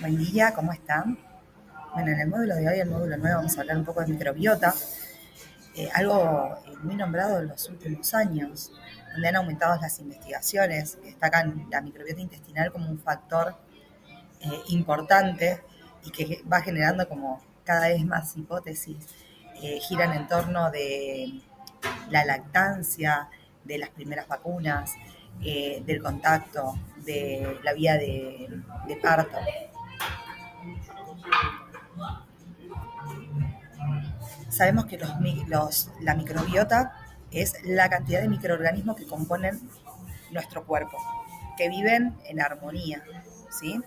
Buen día, ¿cómo están? Bueno, en el módulo de hoy, el módulo 9, vamos a hablar un poco de microbiota, algo muy nombrado en los últimos años, donde han aumentado las investigaciones, que destacan la microbiota intestinal como un factor importante y que va generando como cada vez más hipótesis, giran en torno de la lactancia, de las primeras vacunas, del contacto, de la vía de parto. Sabemos que la microbiota es la cantidad de microorganismos que componen nuestro cuerpo, que viven en armonía, ¿sí?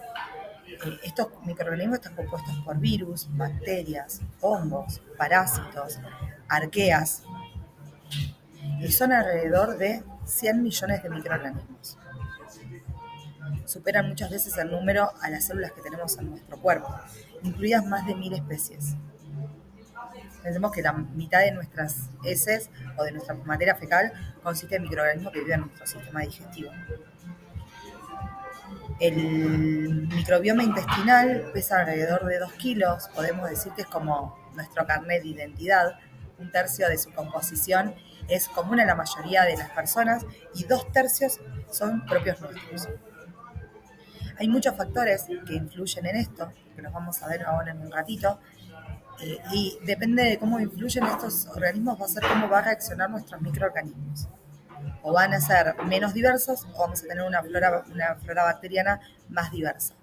Estos microorganismos están compuestos por virus, bacterias, hongos, parásitos, arqueas, y son alrededor de 100 millones de microorganismos. Superan muchas veces el número a las células que tenemos en nuestro cuerpo, incluidas más de 1000 especies. Pensemos que la mitad de nuestras heces o de nuestra materia fecal consiste en microorganismos que viven en nuestro sistema digestivo. El microbioma intestinal pesa alrededor de 2 kilos, podemos decir que es como nuestro carnet de identidad. Un tercio de su composición es común a la mayoría de las personas y 2/3 son propios nuestros. Hay muchos factores que influyen en esto, que los vamos a ver ahora en un ratito, y depende de cómo influyen estos organismos, va a ser cómo va a reaccionar nuestros microorganismos. O van a ser menos diversos o vamos a tener una flora bacteriana más diversa.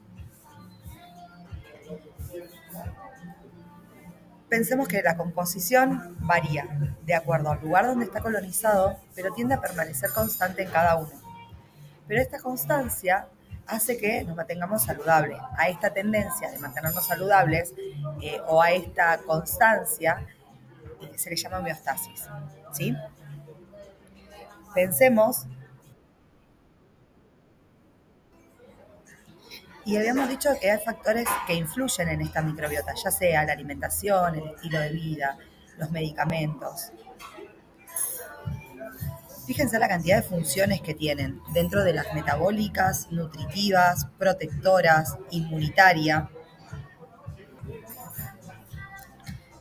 Pensemos que la composición varía de acuerdo al lugar donde está colonizado, pero tiende a permanecer constante en cada uno. Pero esta constancia hace que nos mantengamos saludables. A esta tendencia de mantenernos saludables o a esta constancia se le llama homeostasis, ¿sí? Pensemos, y habíamos dicho que hay factores que influyen en esta microbiota, ya sea la alimentación, el estilo de vida, los medicamentos. Fíjense la cantidad de funciones que tienen dentro de las metabólicas, nutritivas, protectoras, inmunitaria.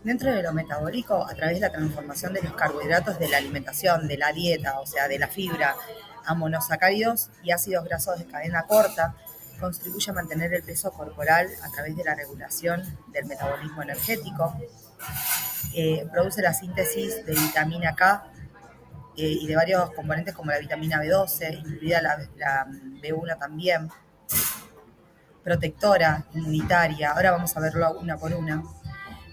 Dentro de lo metabólico, a través de la transformación de los carbohidratos de la alimentación, de la dieta, o sea, de la fibra, a monosacáridos y ácidos grasos de cadena corta, contribuye a mantener el peso corporal a través de la regulación del metabolismo energético, produce la síntesis de vitamina K y de varios componentes como la vitamina B12, incluida la B1 también, protectora, inmunitaria. Ahora vamos a verlo una por una.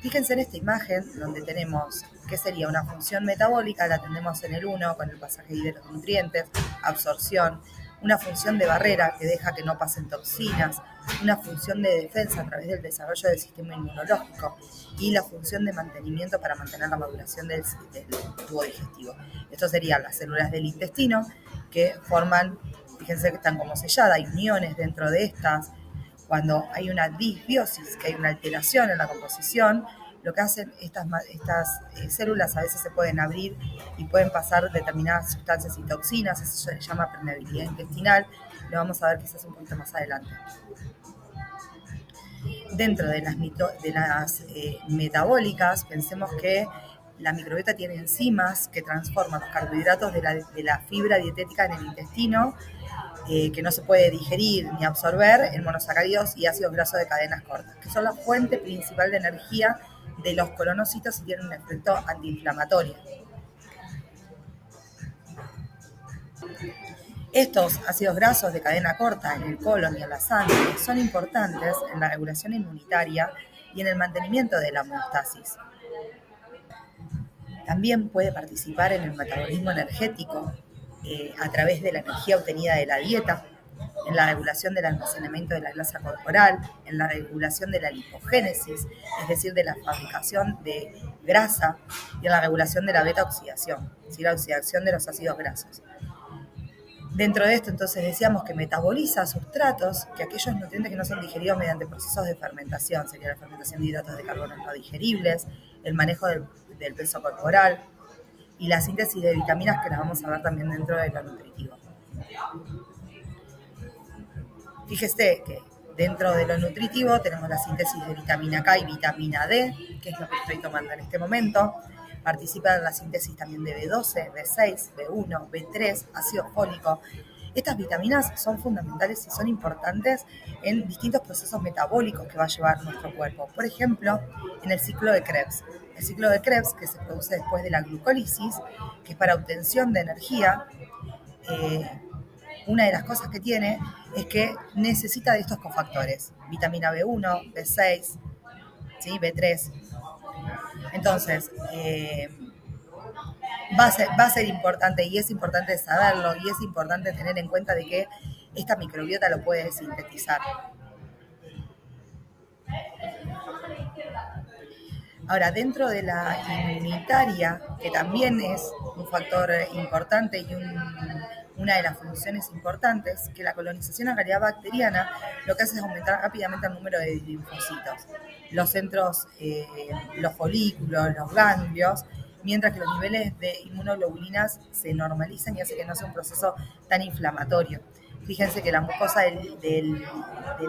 Fíjense en esta imagen donde tenemos que sería una función metabólica, la tenemos en el 1 con el pasaje de los nutrientes, absorción, una función de barrera que deja que no pasen toxinas, una función de defensa a través del desarrollo del sistema inmunológico y la función de mantenimiento para mantener la maduración del tubo digestivo. Esto serían las células del intestino que forman, fíjense que están como selladas, hay uniones dentro de estas. Cuando hay una disbiosis, que hay una alteración en la composición, lo que hacen estas células a veces se pueden abrir y pueden pasar determinadas sustancias y toxinas, eso se le llama permeabilidad intestinal, lo vamos a ver quizás un poquito más adelante. Dentro de las metabólicas, pensemos que la microbiota tiene enzimas que transforman los carbohidratos de la fibra dietética en el intestino, que no se puede digerir ni absorber, en monosacáridos y ácidos grasos de cadenas cortas, que son la fuente principal de energía de los colonocitos y tienen un efecto antiinflamatorio. Estos ácidos grasos de cadena corta en el colon y en la sangre son importantes en la regulación inmunitaria y en el mantenimiento de la homeostasis. También puede participar en el metabolismo energético a través de la energía obtenida de la dieta, en la regulación del almacenamiento de la grasa corporal, en la regulación de la lipogénesis, es decir, de la fabricación de grasa, y en la regulación de la beta-oxidación, es decir, la oxidación de los ácidos grasos. Dentro de esto, entonces, decíamos que metaboliza sustratos, que aquellos nutrientes que no son digeridos mediante procesos de fermentación, sería la fermentación de hidratos de carbono no digeribles, el manejo del peso corporal y la síntesis de vitaminas, que las vamos a ver también dentro de lo nutritivo. Fíjese que Dentro de lo nutritivo tenemos la síntesis de vitamina K y vitamina D, que es lo que estoy tomando en este momento. Participa en la síntesis también de B12, B6, B1, B3, ácido fólico. Estas vitaminas son fundamentales y son importantes en distintos procesos metabólicos que va a llevar nuestro cuerpo. Por ejemplo, en el ciclo de Krebs. El ciclo de Krebs, que se produce después de la glucólisis, que es para obtención de energía, una de las cosas que tiene es que necesita de estos cofactores, vitamina B1, B6, ¿sí? B3. Entonces, va a ser importante y es importante saberlo y es importante tener en cuenta de que esta microbiota lo puede sintetizar. Ahora, dentro de la inmunitaria, que también es un factor importante y una de las funciones importantes, que la colonización en realidad bacteriana lo que hace es aumentar rápidamente el número de linfocitos, los centros, los folículos, los ganglios, mientras que los niveles de inmunoglobulinas se normalizan y hace que no sea un proceso tan inflamatorio. Fíjense que la mucosa del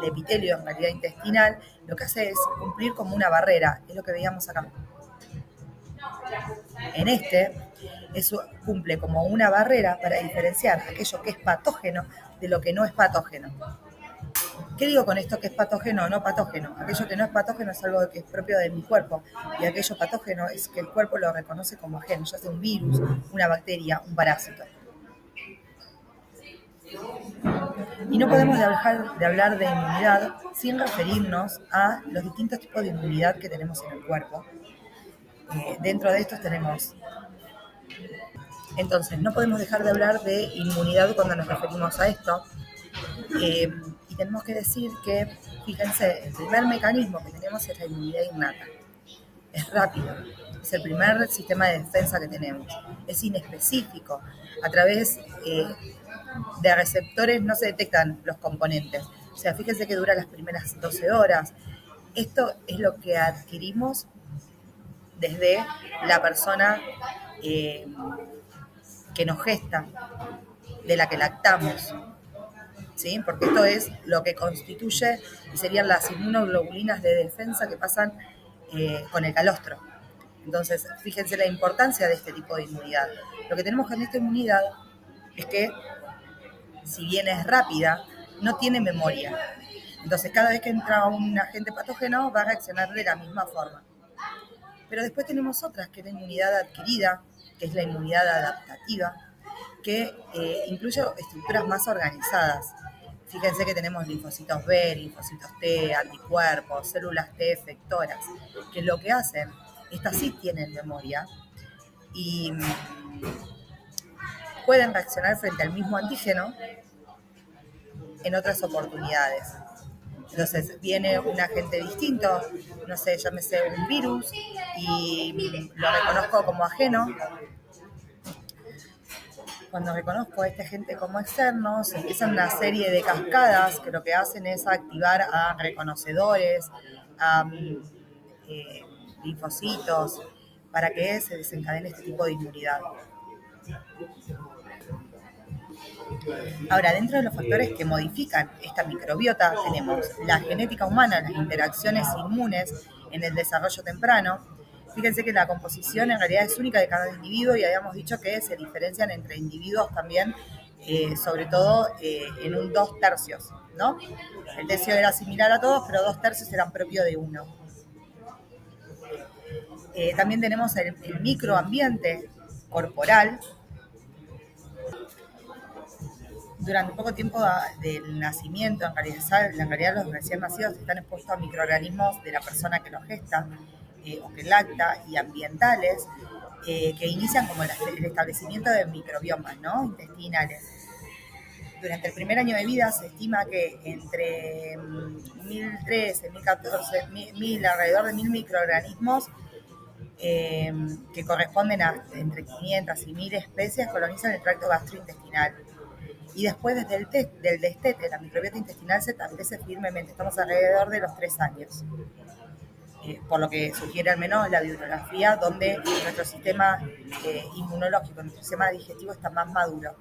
epitelio, en realidad intestinal, lo que hace es cumplir como una barrera, es lo que veíamos acá. En eso cumple como una barrera para diferenciar aquello que es patógeno de lo que no es patógeno. ¿Qué digo con esto que es patógeno o no patógeno? Aquello que no es patógeno es algo que es propio de mi cuerpo y aquello patógeno es que el cuerpo lo reconoce como ajeno, ya sea un virus, una bacteria, un parásito. Y no podemos dejar de hablar de inmunidad sin referirnos a los distintos tipos de inmunidad que tenemos en el cuerpo. Dentro de estos tenemos... Entonces, no podemos dejar de hablar de inmunidad cuando nos referimos a esto. Y tenemos que decir que, fíjense, el primer mecanismo que tenemos es la inmunidad innata. Es rápido, es el primer sistema de defensa que tenemos. Es inespecífico. A través de receptores no se detectan los componentes. O sea, fíjense que dura las primeras 12 horas. Esto es lo que adquirimos desde la persona que nos gesta, de la que lactamos, ¿sí? Porque esto es lo que constituye y serían las inmunoglobulinas de defensa que pasan con el calostro. Entonces, fíjense la importancia de este tipo de inmunidad. Lo que tenemos con esta inmunidad es que, si bien es rápida, no tiene memoria. Entonces, cada vez que entra un agente patógeno, va a reaccionar de la misma forma. Pero después tenemos otras, que es la inmunidad adquirida, que es la inmunidad adaptativa, que incluye estructuras más organizadas. Fíjense que tenemos linfocitos B, linfocitos T, anticuerpos, células T efectoras, que lo que hacen, estas sí tienen memoria y pueden reaccionar frente al mismo antígeno en otras oportunidades. Entonces viene un agente distinto, no sé, llámese un virus, y lo reconozco como ajeno. Cuando reconozco a este agente como externo, se empiezan una serie de cascadas que lo que hacen es activar a reconocedores, a linfocitos, para que se desencadene este tipo de inmunidad. Ahora, dentro de los factores que modifican esta microbiota tenemos la genética humana, las interacciones inmunes en el desarrollo temprano. Fíjense que la composición en realidad es única de cada individuo y habíamos dicho que se diferencian entre individuos también, sobre todo en un 2/3, ¿no? El tercio era similar a todos, pero 2/3 eran propio de uno. También tenemos el microambiente corporal. Durante poco tiempo del nacimiento, en realidad los recién nacidos están expuestos a microorganismos de la persona que los gesta o que lacta, y ambientales que inician como el establecimiento de microbiomas, ¿no? Intestinales. Durante el primer año de vida se estima que entre 1013, 1014, alrededor de 1000 microorganismos que corresponden a entre 500 y 1000 especies colonizan el tracto gastrointestinal. Y después, desde del destete, la microbiota intestinal se establece firmemente. Estamos alrededor de los 3 años. Por lo que sugiere al menos la bibliografía, donde nuestro sistema inmunológico, nuestro sistema digestivo está más maduro.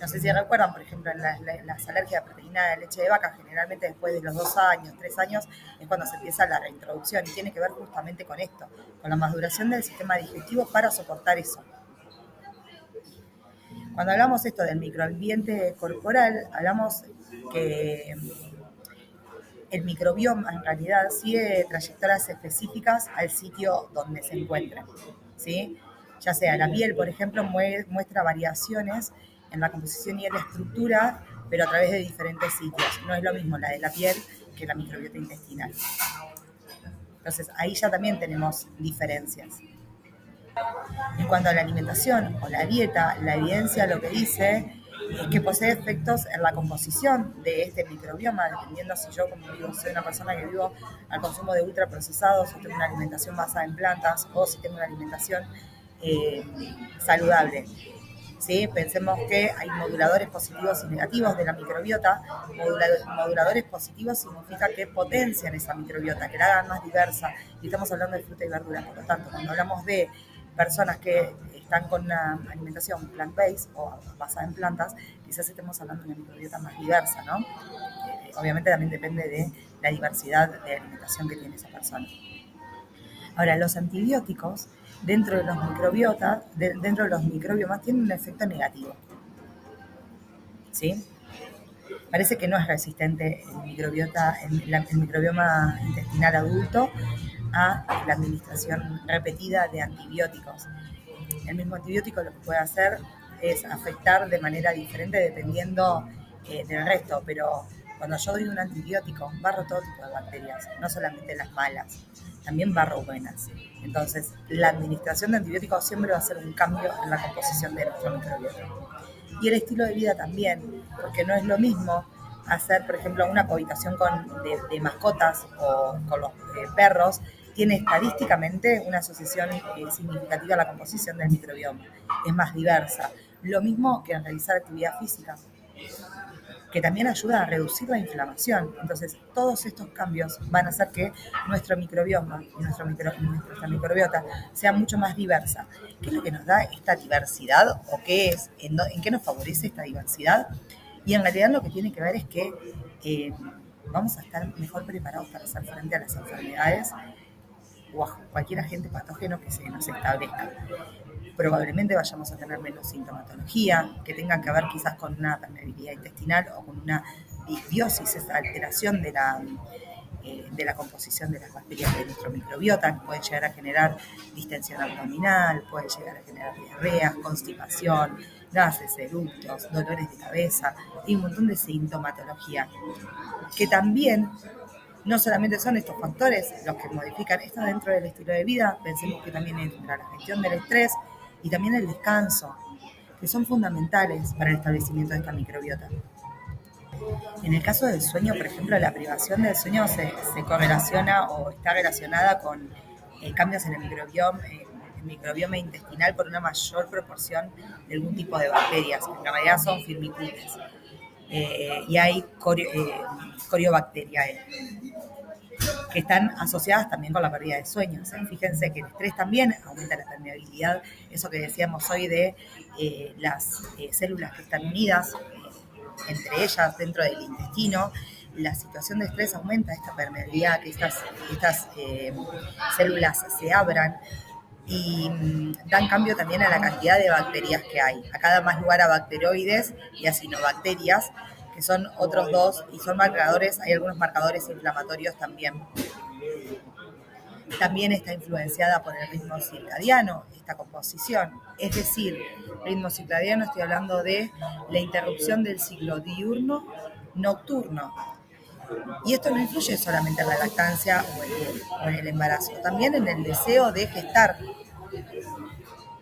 No sé si recuerdan, por ejemplo, en las alergias a proteína de leche de vaca, generalmente después de los 2 años, 3 años, es cuando se empieza la reintroducción y tiene que ver justamente con esto, con la maduración del sistema digestivo para soportar eso. Cuando hablamos esto del microambiente corporal, hablamos que el microbioma en realidad sigue trayectorias específicas al sitio donde se encuentra, ¿sí? Ya sea la piel, por ejemplo, muestra variaciones en la composición y en la estructura, pero a través de diferentes sitios. No es lo mismo la de la piel que la microbiota intestinal. Entonces, ahí ya también tenemos diferencias. En cuanto a la alimentación o la dieta, la evidencia lo que dice es que posee efectos en la composición de este microbioma, dependiendo si yo, como digo, soy una persona que vivo al consumo de ultraprocesados, o tengo una alimentación basada en plantas, o si tengo una alimentación saludable. ¿Sí? Pensemos que hay moduladores positivos y negativos de la microbiota. Moduladores positivos significa que potencian esa microbiota, que la hagan más diversa. Y estamos hablando de fruta y verdura. Por lo tanto, cuando hablamos de personas que están con una alimentación plant-based o basada en plantas, quizás estemos hablando de una microbiota más diversa, ¿no? Obviamente también depende de la diversidad de alimentación que tiene esa persona. Ahora, los antibióticos dentro de los microbiomas tienen un efecto negativo, ¿sí? Parece que no es resistente el microbioma intestinal adulto a la administración repetida de antibióticos. El mismo antibiótico lo que puede hacer es afectar de manera diferente dependiendo del resto, pero cuando yo doy un antibiótico, barro todo tipo de bacterias, no solamente las malas, también barro buenas. Entonces, la administración de antibióticos siempre va a ser un cambio en la composición de nuestro microbiota. Y el estilo de vida también, porque no es lo mismo hacer, por ejemplo, una cohabitación de mascotas o con los perros, tiene estadísticamente una asociación significativa a la composición del microbioma. Es más diversa. Lo mismo que realizar actividad física, que también ayuda a reducir la inflamación. Entonces, todos estos cambios van a hacer que nuestro microbioma y nuestra microbiota sea mucho más diversa. ¿Qué es lo que nos da esta diversidad o qué es, en qué nos favorece esta diversidad? Y en realidad lo que tiene que ver es que vamos a estar mejor preparados para hacer frente a las enfermedades o a cualquier agente patógeno que se nos establezca. Probablemente vayamos a tener menos sintomatología, que tenga que ver quizás con una permeabilidad intestinal o con una disbiosis, esa alteración de la composición de las bacterias de nuestro microbiota, que pueden llegar a generar distensión abdominal, pueden llegar a generar diarreas, constipación, gases, eructos, dolores de cabeza y un montón de sintomatología, que también no solamente son estos factores los que modifican esto dentro del estilo de vida, pensemos que también entra la gestión del estrés y también el descanso, que son fundamentales para el establecimiento de esta microbiota. En el caso del sueño, por ejemplo, la privación del sueño se correlaciona o está relacionada con cambios en el microbioma intestinal por una mayor proporción de algún tipo de bacterias, que en realidad son firmicutes. Y hay coriobacteriae, que están asociadas también con la pérdida de sueño. O sea, fíjense que el estrés también aumenta la permeabilidad, eso que decíamos hoy de las células que están unidas entre ellas dentro del intestino. La situación de estrés aumenta esta permeabilidad, que estas células se abran y dan cambio también a la cantidad de bacterias que hay. Acá da más lugar a bacteroides y a cinobacterias, que son otros dos, y son marcadores, hay algunos marcadores inflamatorios también. También está influenciada por el ritmo circadiano, esta composición. Es decir, ritmo circadiano, estoy hablando de la interrupción del ciclo diurno-nocturno. Y esto no influye solamente en la lactancia o en el embarazo, también en el deseo de gestar.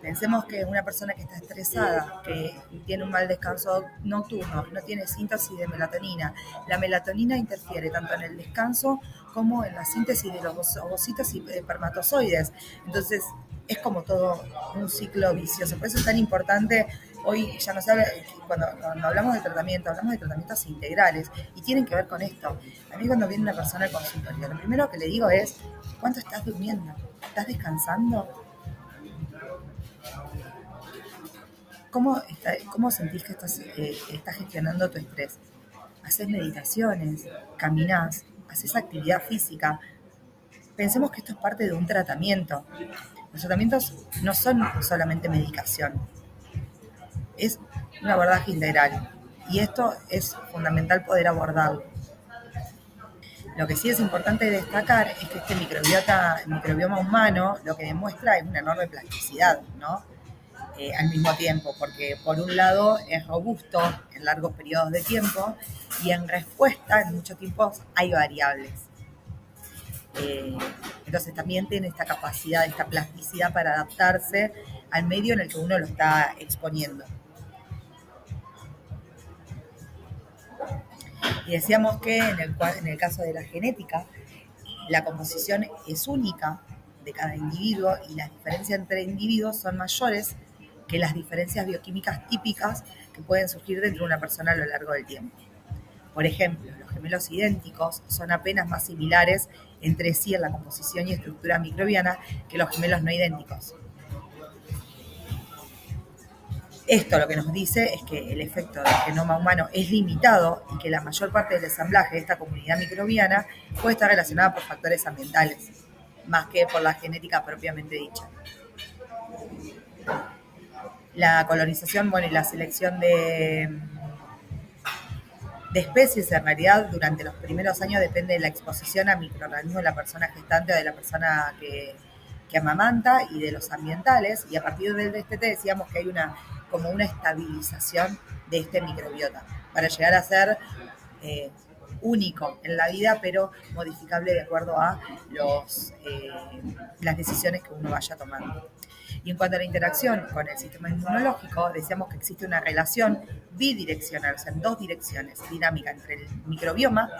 Pensemos que una persona que está estresada, que tiene un mal descanso nocturno, no tiene síntesis de melatonina. La melatonina interfiere tanto en el descanso como en la síntesis de los ovocitos y espermatozoides. Entonces, es como todo un ciclo vicioso. Por eso es tan importante, hoy ya no se habla, cuando hablamos de tratamientos integrales, y tienen que ver con esto. A mí cuando viene una persona al consultorio, lo primero que le digo es, ¿cuánto estás durmiendo? ¿Estás descansando? ¿Cómo sentís que estás gestionando tu estrés? Haces meditaciones, caminás, haces actividad física. Pensemos que esto es parte de un tratamiento. Los tratamientos no son solamente medicación, es un abordaje integral. Y esto es fundamental poder abordarlo. Lo que sí es importante destacar es que este microbioma humano lo que demuestra es una enorme plasticidad, ¿no? Al mismo tiempo, porque por un lado es robusto en largos periodos de tiempo y en respuesta en muchos tiempos hay variables. Entonces también tiene esta capacidad, esta plasticidad para adaptarse al medio en el que uno lo está exponiendo. Y decíamos que en el caso de la genética, la composición es única de cada individuo y las diferencias entre individuos son mayores que las diferencias bioquímicas típicas que pueden surgir dentro de una persona a lo largo del tiempo. Por ejemplo, los gemelos idénticos son apenas más similares entre sí en la composición y estructura microbiana que los gemelos no idénticos. Esto lo que nos dice es que el efecto del genoma humano es limitado y que la mayor parte del ensamblaje de esta comunidad microbiana puede estar relacionada por factores ambientales, más que por la genética propiamente dicha. La colonización, y la selección de especies, en realidad, durante los primeros años depende de la exposición a microorganismos de la persona gestante o de la persona que amamanta y de los ambientales, y a partir del destete decíamos que hay como una estabilización de este microbiota para llegar a ser único en la vida, pero modificable de acuerdo a las decisiones que uno vaya tomando. Y en cuanto a la interacción con el sistema inmunológico, decíamos que existe una relación bidireccional, o sea, en dos direcciones, dinámica entre el microbioma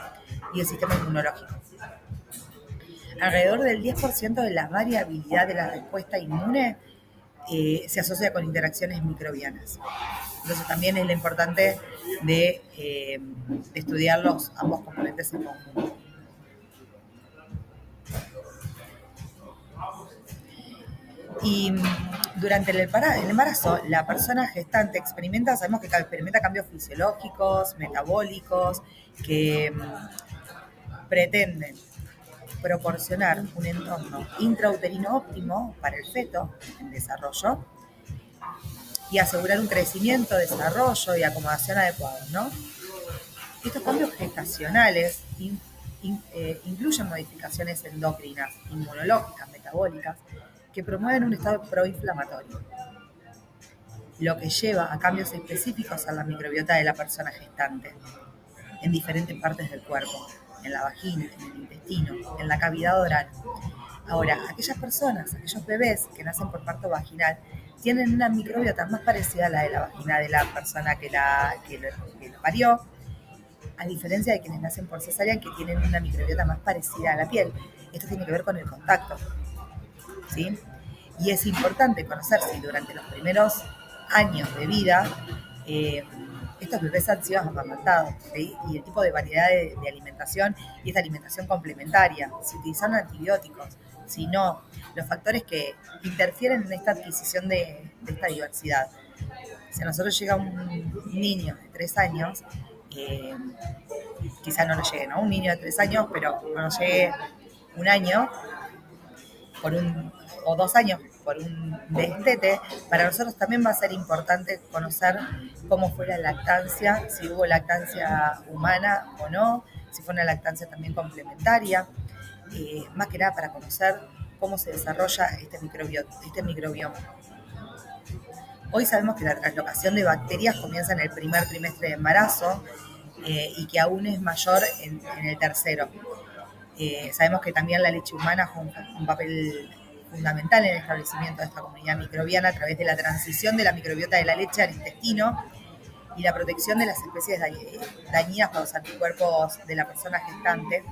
y el sistema inmunológico. Alrededor del 10% de la variabilidad de la respuesta inmune se asocia con interacciones microbianas. Entonces también es lo importante de estudiar ambos componentes en conjunto. Y durante el embarazo, la persona gestante sabemos que experimenta cambios fisiológicos, metabólicos, que pretenden proporcionar un entorno intrauterino óptimo para el feto en desarrollo y asegurar un crecimiento, desarrollo y acomodación adecuados, ¿no? Estos cambios gestacionales incluyen modificaciones endocrinas, inmunológicas, metabólicas, que promueven un estado proinflamatorio, lo que lleva a cambios específicos en la microbiota de la persona gestante, en diferentes partes del cuerpo, en la vagina, en el intestino, en la cavidad oral. Ahora, aquellos bebés que nacen por parto vaginal, tienen una microbiota más parecida a la de la vagina de la persona que lo parió, a diferencia de quienes nacen por cesárea, que tienen una microbiota más parecida a la piel. Esto tiene que ver con el contacto, ¿sí? Y es importante conocer si durante los primeros años de vida estos bebés han sido amamantados, ¿sí? Y el tipo de variedad de alimentación y esta alimentación complementaria, si utilizaron antibióticos, si no, los factores que interfieren en esta adquisición de esta diversidad. Si a nosotros llega un niño de 3 años, quizá no nos llegue, ¿no? Un niño de 3 años, pero no nos llegue un año o 2 años por un destete, para nosotros también va a ser importante conocer cómo fue la lactancia, si hubo lactancia humana o no, si fue una lactancia también complementaria, más que nada para conocer cómo se desarrolla este microbioma. Hoy sabemos que la translocación de bacterias comienza en el primer trimestre de embarazo y que aún es mayor en el tercero. Sabemos que también la leche humana juega un papel fundamental en el establecimiento de esta comunidad microbiana a través de la transición de la microbiota de la leche al intestino y la protección de las especies dañinas por los anticuerpos de la persona gestante,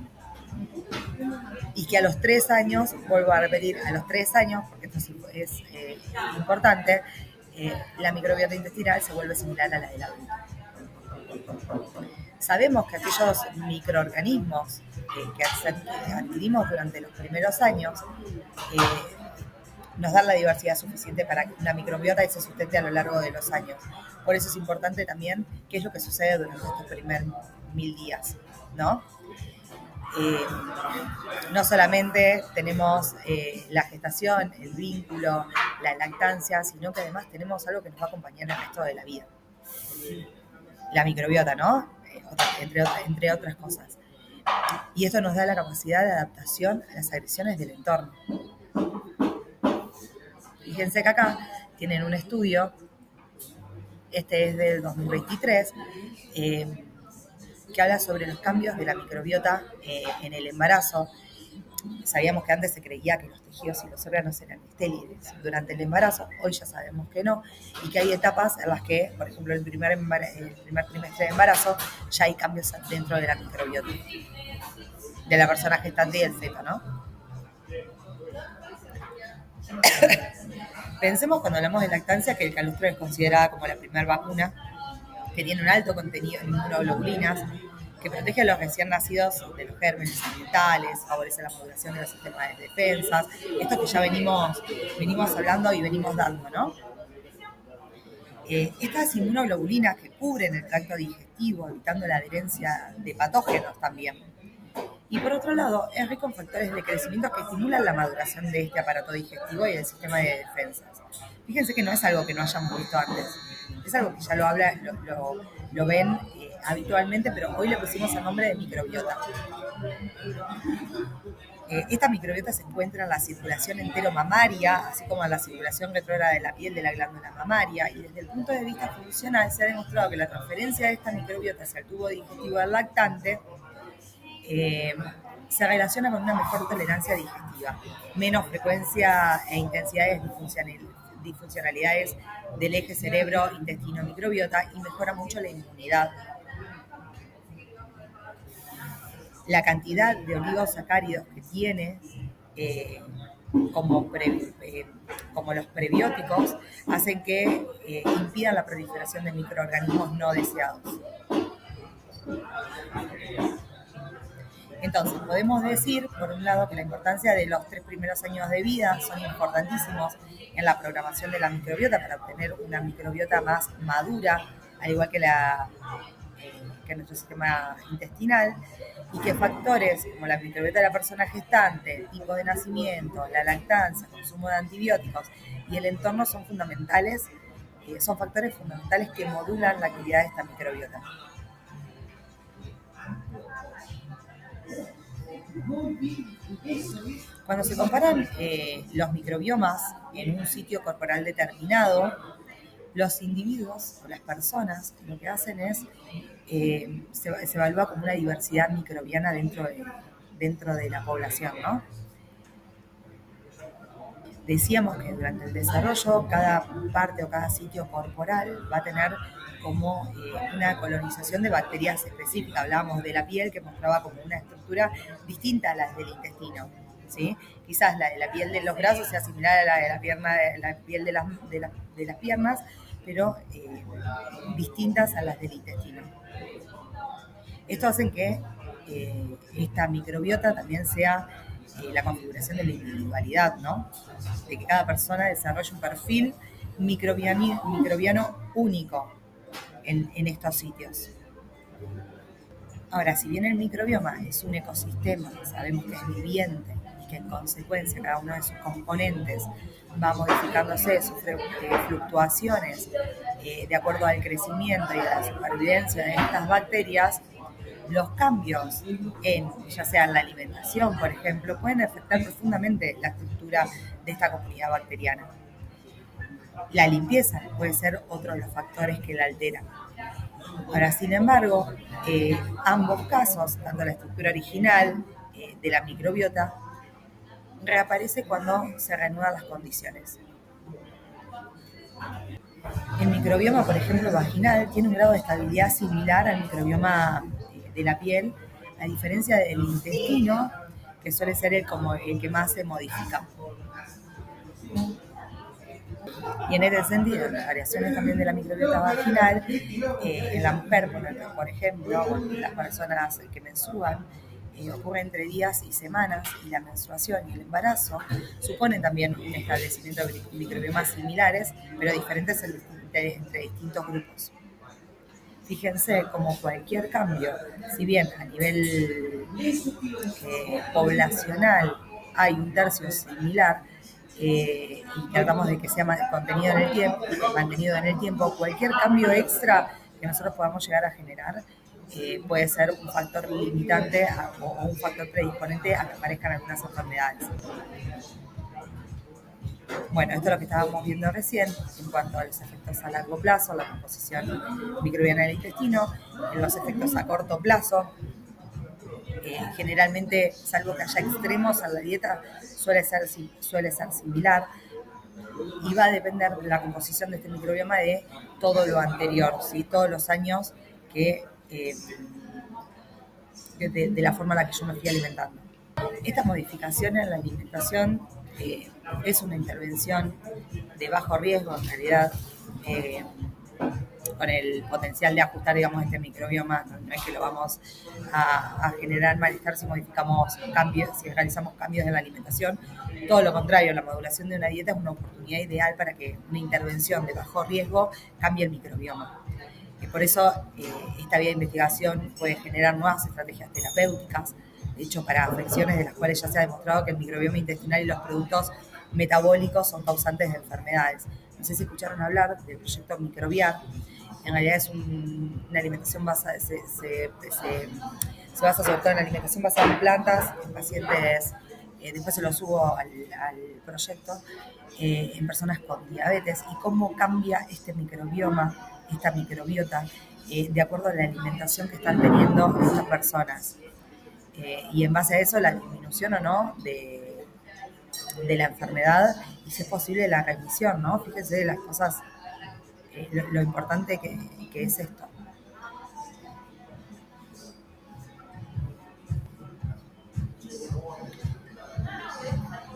y que a los 3 años, vuelvo a repetir, a los 3 años, porque esto es importante, la microbiota intestinal se vuelve similar a la del adulto. Sabemos que aquellos microorganismos que adquirimos durante los primeros años nos dan la diversidad suficiente para que una microbiota se sustente a lo largo de los años. Por eso es importante también qué es lo que sucede durante estos primeros 1000 días, ¿no? No solamente tenemos la gestación, el vínculo, la lactancia, sino que además tenemos algo que nos va a acompañar el resto de la vida. La microbiota, ¿no? Entre otras cosas. Y esto nos da la capacidad de adaptación a las agresiones del entorno. Fíjense que acá tienen un estudio, este es del 2023, que habla sobre los cambios de la microbiota en el embarazo. Sabíamos que antes se creía que los tejidos y los órganos eran estériles durante el embarazo, hoy ya sabemos que no, y que hay etapas en las que, por ejemplo, el primer trimestre de embarazo, ya hay cambios dentro de la microbiota de la persona gestante y el feto, ¿no? Pensemos cuando hablamos de lactancia que el calostro es considerada como la primera vacuna, que tiene un alto contenido en inmunoglobulinas, que protege a los recién nacidos de los gérmenes ambientales, favorece la modulación de los sistemas de defensas, esto que ya venimos hablando y venimos dando, ¿no? Estas inmunoglobulinas que cubren el tracto digestivo, evitando la adherencia de patógenos también. Y por otro lado, es rico en factores de crecimiento que estimulan la maduración de este aparato digestivo y del sistema de defensas. Fíjense que no es algo que no hayamos visto antes, es algo que ya lo ven habitualmente, pero hoy le pusimos el nombre de microbiota. Esta microbiota se encuentra en la circulación enteromamaria, así como en la circulación retrógrada de la piel de la glándula mamaria, y desde el punto de vista funcional se ha demostrado que la transferencia de esta microbiota hacia el tubo digestivo del lactante se relaciona con una mejor tolerancia digestiva, menos frecuencia e intensidades disfuncionalidades del eje cerebro-intestino-microbiota y mejora mucho la inmunidad. La cantidad de oligosacáridos que tiene, como los prebióticos, hacen que impidan la proliferación de microorganismos no deseados. Entonces, podemos decir, por un lado, que la importancia de los 3 primeros años de vida son importantísimos en la programación de la microbiota para obtener una microbiota más madura, al igual que nuestro sistema intestinal, y que factores como la microbiota de la persona gestante, el tipo de nacimiento, la lactancia, el consumo de antibióticos y el entorno son fundamentales, son factores fundamentales que modulan la actividad de esta microbiota. Cuando se comparan los microbiomas en un sitio corporal determinado, los individuos o las personas lo que hacen es se evalúa como una diversidad microbiana dentro de la población, ¿no? Decíamos que durante el desarrollo cada parte o cada sitio corporal va a tener como una colonización de bacterias específicas. Hablábamos de la piel, que mostraba como una estructura distinta a la del intestino, ¿sí? Quizás la de la piel de los brazos sea similar a la de la piel de las piernas, pero distintas a las del intestino. Esto hace que esta microbiota también sea la configuración de la individualidad, ¿no? De que cada persona desarrolle un perfil microbiano único en estos sitios. Ahora, si bien el microbioma es un ecosistema, sabemos que es viviente y que en consecuencia cada uno de sus componentes va modificándose, sufre fluctuaciones de acuerdo al crecimiento y a la supervivencia de estas bacterias, los cambios ya sea en la alimentación, por ejemplo, pueden afectar profundamente la estructura de esta comunidad bacteriana. La limpieza puede ser otro de los factores que la alteran. Ahora, sin embargo, ambos casos, tanto la estructura original de la microbiota, reaparece cuando se reanudan las condiciones. El microbioma, por ejemplo, vaginal, tiene un grado de estabilidad similar al microbioma de la piel, a diferencia del intestino, que suele ser el que más se modifica. Y en este sentido, las variaciones también de la microbiota vaginal en la mujer, por ejemplo, o en las personas que menstruan, ocurre entre días y semanas, y la menstruación y el embarazo suponen también un establecimiento de microbiomas similares, pero diferentes entre distintos grupos. Fíjense como cualquier cambio, si bien a nivel poblacional hay un tercio similar, y tratamos de que sea mantenido en el tiempo, cualquier cambio extra que nosotros podamos llegar a generar puede ser un factor limitante o un factor predisponente a que aparezcan algunas enfermedades. Bueno, esto es lo que estábamos viendo recién en cuanto a los efectos a largo plazo, la composición microbiana del intestino, en los efectos a corto plazo. Generalmente, salvo que haya extremos en la dieta, suele ser similar, y va a depender de la composición de este microbioma de todo lo anterior, ¿sí? Todos los años de la forma en la que yo me fui alimentando. Esta modificación en la alimentación es una intervención de bajo riesgo, en realidad, con el potencial de ajustar, digamos, este microbioma. No es que lo vamos a generar malestar si modificamos cambios, si realizamos cambios en la alimentación. Todo lo contrario, la modulación de una dieta es una oportunidad ideal para que una intervención de bajo riesgo cambie el microbioma. Por eso esta vía de investigación puede generar nuevas estrategias terapéuticas. De hecho, para afecciones de las cuales ya se ha demostrado que el microbioma intestinal y los productos metabólicos son causantes de enfermedades. No sé si escucharon hablar del proyecto Microbiar. En realidad es una alimentación basada, se basa sobre todo en alimentación basada en plantas, en pacientes, después se lo subo al proyecto, en personas con diabetes, y cómo cambia este microbioma, esta microbiota, de acuerdo a la alimentación que están teniendo estas personas. Y en base a eso, la disminución o no de la enfermedad, y si es posible la remisión, ¿no? Fíjense las cosas, lo importante que es esto.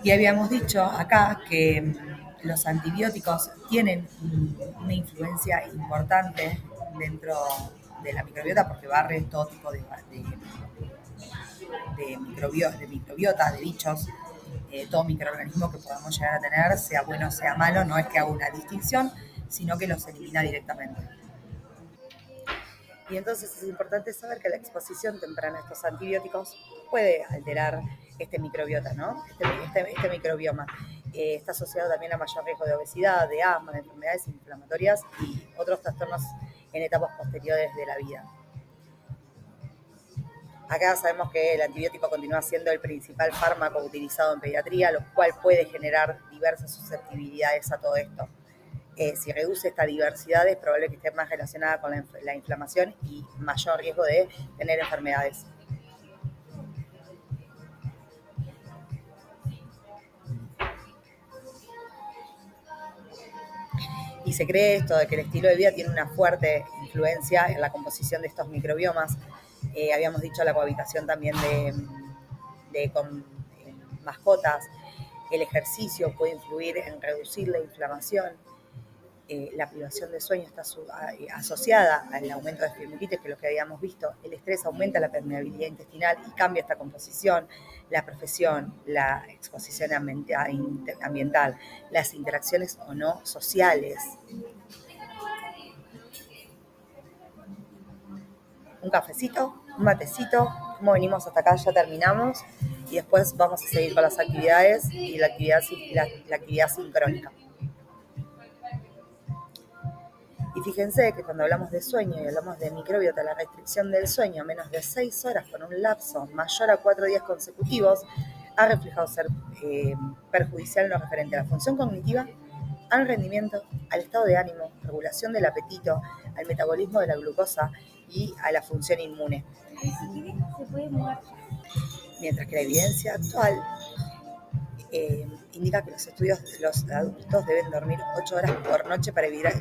Y habíamos dicho acá que los antibióticos tienen una influencia importante dentro de la microbiota, porque barren todo tipo de microbiota, de bichos, todo microorganismo que podamos llegar a tener, sea bueno o sea malo. No es que haga una distinción, sino que los elimina directamente. Y entonces es importante saber que la exposición temprana a estos antibióticos puede alterar este microbiota, ¿no? Este microbioma. Está asociado también a mayor riesgo de obesidad, de asma, de enfermedades inflamatorias y otros trastornos en etapas posteriores de la vida. Acá sabemos que el antibiótico continúa siendo el principal fármaco utilizado en pediatría, lo cual puede generar diversas susceptibilidades a todo esto. Si reduce esta diversidad, es probable que esté más relacionada con la inflamación y mayor riesgo de tener enfermedades. Y se cree esto de que el estilo de vida tiene una fuerte influencia en la composición de estos microbiomas. Habíamos dicho la cohabitación también con mascotas. El ejercicio puede influir en reducir la inflamación. La privación de sueño está asociada al aumento de espiromielitis, que es lo que habíamos visto. El estrés aumenta la permeabilidad intestinal y cambia esta composición. La profesión, la exposición ambiental, las interacciones o no sociales. Un cafecito, un matecito. Como venimos hasta acá, ya terminamos, y después vamos a seguir con las actividades y la actividad sincrónica. Y fíjense que cuando hablamos de sueño y hablamos de microbiota, la restricción del sueño a menos de 6 horas con un lapso mayor a 4 días consecutivos ha reflejado ser perjudicial en lo referente a la función cognitiva, al rendimiento, al estado de ánimo, regulación del apetito, al metabolismo de la glucosa y a la función inmune. Mientras que la evidencia actual indica que los adultos deben dormir 8 horas por noche para evitar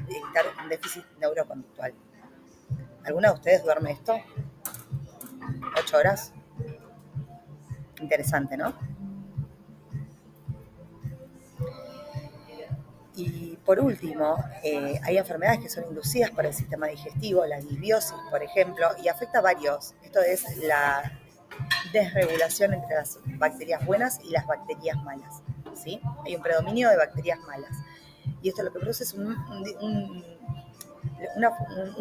un déficit neuroconductual. ¿Alguna de ustedes duerme esto? 8 horas. Interesante, ¿no? Y por último, hay enfermedades que son inducidas por el sistema digestivo, la disbiosis, por ejemplo, y afecta a varios. Esto es la desregulación entre las bacterias buenas y las bacterias malas, ¿sí? Hay un predominio de bacterias malas. Y esto lo que produce es un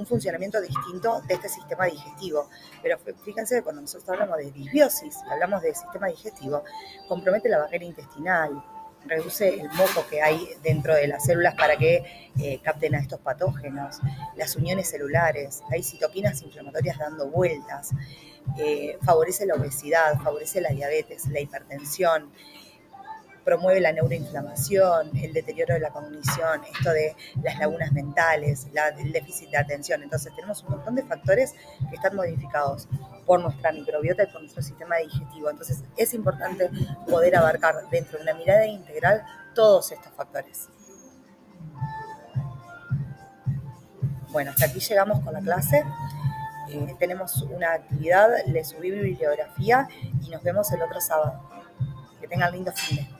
funcionamiento distinto de este sistema digestivo. Pero fíjense que cuando nosotros hablamos de disbiosis, hablamos de sistema digestivo, compromete la barrera intestinal, reduce el moco que hay dentro de las células para que capten a estos patógenos, las uniones celulares, hay citoquinas inflamatorias dando vueltas, favorece la obesidad, favorece la diabetes, la hipertensión, promueve la neuroinflamación, el deterioro de la cognición, esto de las lagunas mentales, el déficit de atención. Entonces tenemos un montón de factores que están modificados por nuestra microbiota y por nuestro sistema digestivo. Entonces es importante poder abarcar dentro de una mirada integral todos estos factores. Bueno, hasta aquí llegamos con la clase. Tenemos una actividad, le subí bibliografía y nos vemos el otro sábado. Que tengan lindo fin de semana.